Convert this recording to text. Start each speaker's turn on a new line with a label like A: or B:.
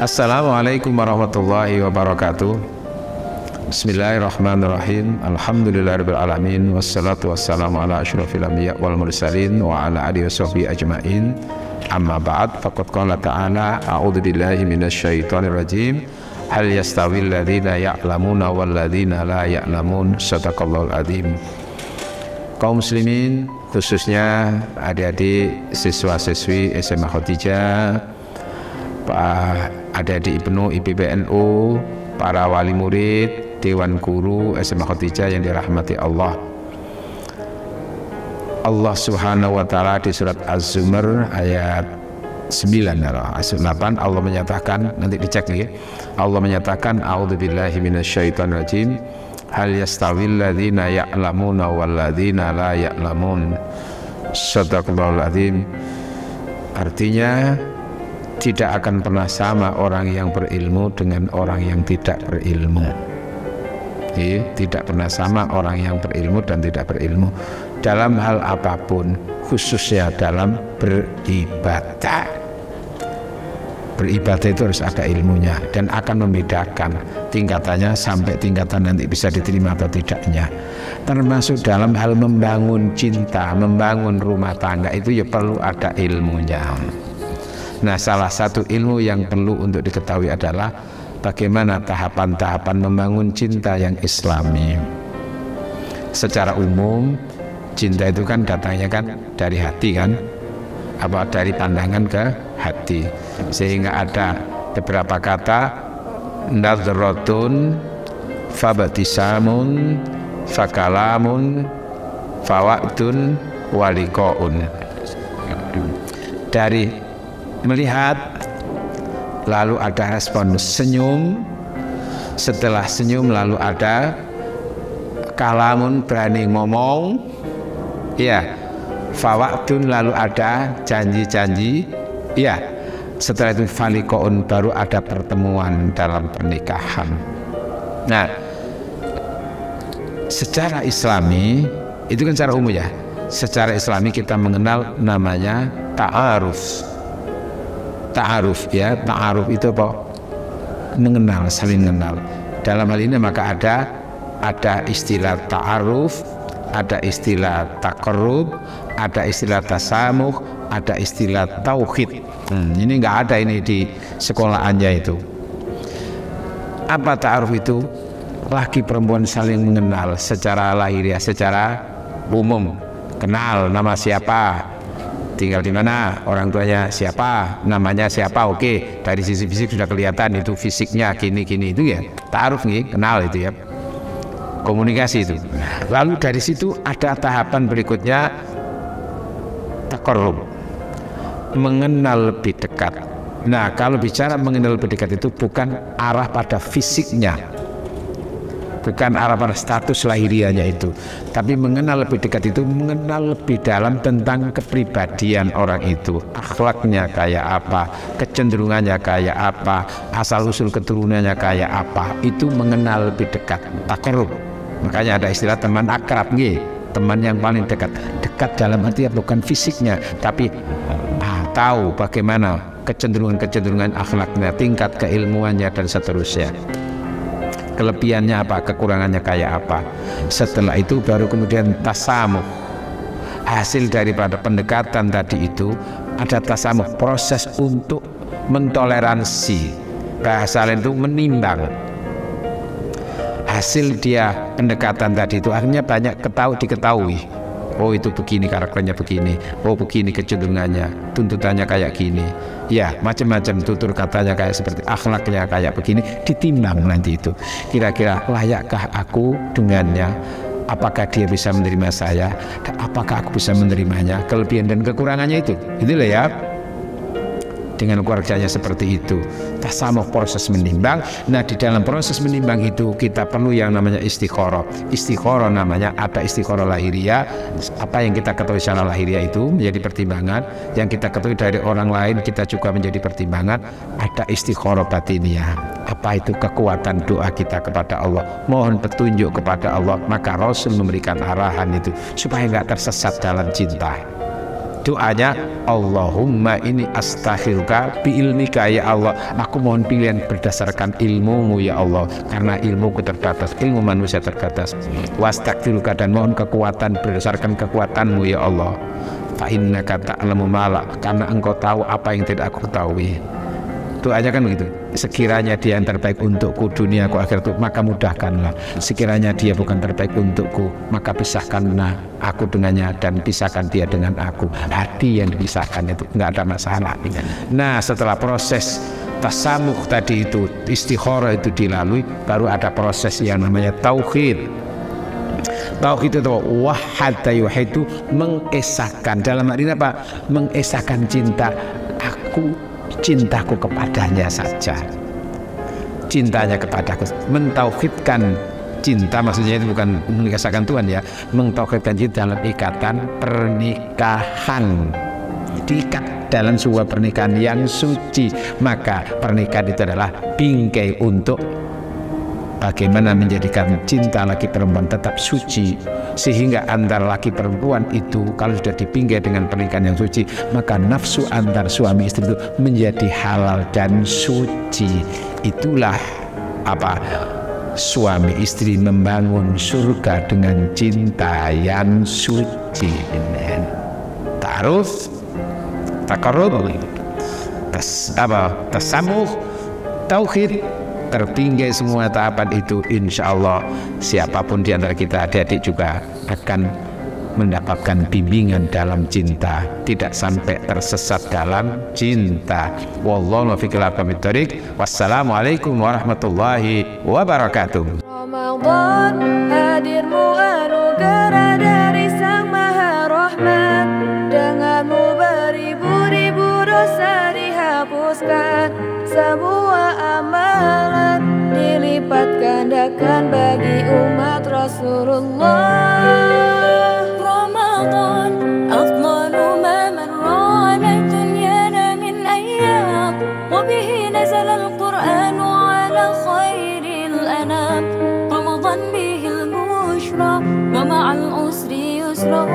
A: Assalamualaikum warahmatullahi wabarakatuh. Bismillahirrahmanirrahim. Alhamdulillahirabbil alamin wassalatu wassalamu ala asyrofil anbiya wal mursalin wa ala alihi washabbihi ajmain. Amma ba'd, faqad qala ta'ala a'udzu billahi minasyaitonir rajim. Hal yastawil ladzina ya'lamuna wal ladzina la ya'lamun. Shadaqallahul adzim. Kaum muslimin, khususnya adik-adik siswa-siswi SMA Khadijah, adik-adik IPNU, IPBNU, para wali murid, Dewan Guru SMA Khadijah yang dirahmati Allah. Allah Subhanahu wa taala di surat Az-Zumar ayat 9 ayat 8 Allah menyatakan, nanti dicek nih ya. Allah menyatakan a'udzubillahi minasyaitonir rajim. Hal yastawil ladzina ya'lamuna wal ladzina la ya'lamun. Shadaqallahul adzim. Artinya tidak akan pernah sama orang yang berilmu dengan orang yang tidak berilmu. Tidak pernah sama orang yang berilmu dan tidak berilmu dalam hal apapun, khususnya dalam beribadah. Beribadah itu harus ada ilmunya dan akan membedakan tingkatannya sampai tingkatan nanti bisa diterima atau tidaknya. Termasuk dalam hal membangun cinta, membangun rumah tangga itu ya perlu ada ilmunya. Nah, salah satu ilmu yang perlu untuk diketahui adalah bagaimana tahapan-tahapan membangun cinta yang islami. Secara umum, cinta itu kan datangnya kan dari hati kan, apa dari pandangan ke hati, sehingga ada beberapa kata nadratun, fabtisamun, fakalamun, fawaktun, walikoun. Dari melihat, lalu ada respon senyum, setelah senyum lalu ada kalamun, berani ngomong, ya, fawaktun, lalu ada janji-janji, ya, setelah itu falikoun, baru ada pertemuan dalam pernikahan. Nah, secara islami itu kan secara umum ya, secara islami kita mengenal namanya ta'aruf. Ta'aruf ya, ta'aruf itu apa? Mengenal, saling mengenal. Dalam hal ini maka ada istilah ta'aruf, ada istilah taqarrub, ada istilah tasamuh, ada istilah tauhid. Ini nggak ada ini di sekolahannya itu. Apa ta'aruf itu? Laki perempuan saling mengenal secara lahiriah, secara umum. Kenal nama siapa, tinggal di mana, orang tuanya siapa, namanya siapa, oke, dari sisi fisik sudah kelihatan itu fisiknya gini-gini, itu ya ta'aruf nih, kenal itu ya, komunikasi itu. Lalu dari situ ada tahapan berikutnya taqarrub, mengenal lebih dekat. Nah, kalau bicara mengenal lebih dekat itu bukan arah pada fisiknya, bukan arah pada status lahirianya itu, tapi mengenal lebih dekat itu mengenal lebih dalam tentang kepribadian orang itu, akhlaknya kayak apa, kecenderungannya kayak apa, asal usul keturunannya kayak apa, itu mengenal lebih dekat, taqarrub. Makanya ada istilah teman akrab nih, teman yang paling dekat. Dekat dalam arti bukan fisiknya, tapi tahu bagaimana kecenderungan-kecenderungan akhlaknya, tingkat keilmuannya dan seterusnya, kelebihannya apa, kekurangannya kayak apa. Setelah itu baru kemudian tasamuh. Hasil daripada pendekatan tadi itu ada tasamuh, proses untuk mentoleransi, bahasa lain itu menimbang. Hasil dia pendekatan tadi itu akhirnya banyak diketahui. Oh, itu begini karakternya, begini, oh begini kecenderungannya, tuntutannya kayak gini, ya macam-macam, tutur katanya kayak seperti, akhlaknya kayak begini, ditimbang nanti itu. Kira-kira layakkah aku dengannya? Apakah dia bisa menerima saya? Dan apakah aku bisa menerimanya? Kelebihan dan kekurangannya itu. Itulah ya. Dengan keluarganya seperti itu, tasamuh, proses menimbang. Nah, di dalam proses menimbang itu kita perlu yang namanya istikharah. Istikharah namanya, ada istikharah lahiriah, apa yang kita ketahui secara lahiriah itu menjadi pertimbangan, yang kita ketahui dari orang lain kita juga menjadi pertimbangan. Ada istikharah batiniah, apa itu kekuatan doa kita kepada Allah, mohon petunjuk kepada Allah, maka Rasul memberikan arahan itu supaya nggak tersesat dalam cinta. doanya, Allahumma ini astaghfiruka bi ilmika ya Allah, aku mohon pilihan berdasarkan ilmumu ya Allah, karena ilmuku terbatas, ilmu manusia terbatas. Wastaghfiruka, dan mohon kekuatan berdasarkan kekuatanmu ya Allah. Fa innaka ta'lamu ma la, karena engkau tahu apa yang tidak aku ketahui. Doanya kan begitu. Sekiranya dia yang terbaik untukku duniaku akhiratku, maka mudahkanlah. Sekiranya dia bukan terbaik untukku, maka pisahkanlah aku dengannya dan pisahkan dia dengan aku. Hati yang dipisahkan itu nggak ada masalah. Nah, setelah proses tasamuh tadi itu, istikharah itu dilalui, baru ada proses yang namanya tauhid. Tauhid itu wahada yuhidu, mengesahkan. Dalam hal ini apa? Mengesahkan cinta. Cintaku kepadanya saja, cintanya kepadaku, mentauhidkan cinta, maksudnya itu bukan mengesahkan Tuhan ya, mentauhidkan cinta dalam ikatan pernikahan, diikat dalam sebuah pernikahan yang suci. Maka pernikahan itu adalah bingkai untuk bagaimana menjadikan cinta laki perempuan tetap suci, sehingga antara laki perempuan itu kalau sudah dibingkai dengan pernikahan yang suci, maka nafsu antar suami istri itu menjadi halal dan suci. Itulah apa? Suami istri membangun surga dengan cinta yang suci. Ta'aruf, taqarrub, tasamuh, tauhid, tertinggal semua tahapan itu, insya Allah siapapun di antara kita, adik-adik juga akan mendapatkan bimbingan dalam cinta, tidak sampai tersesat dalam cinta. Wallahu muwaffiq ila aqwamit thoriq. Wassalamualaikum warahmatullahi wabarakatuh.
B: Ramadan hadirmu anugerah dari Sang Maha Rahman, denganmu beribu-ribu dosa dihapuskan, semua amalan dilipat gandakan bagi umat Rasulullah. Ramadan afdalu ma marra ala dunyana min ayyam, wa bihi nazala al-Qur'anu ala khairil anam. Ramadan bihi al-bushra wa ma'al usri yusra.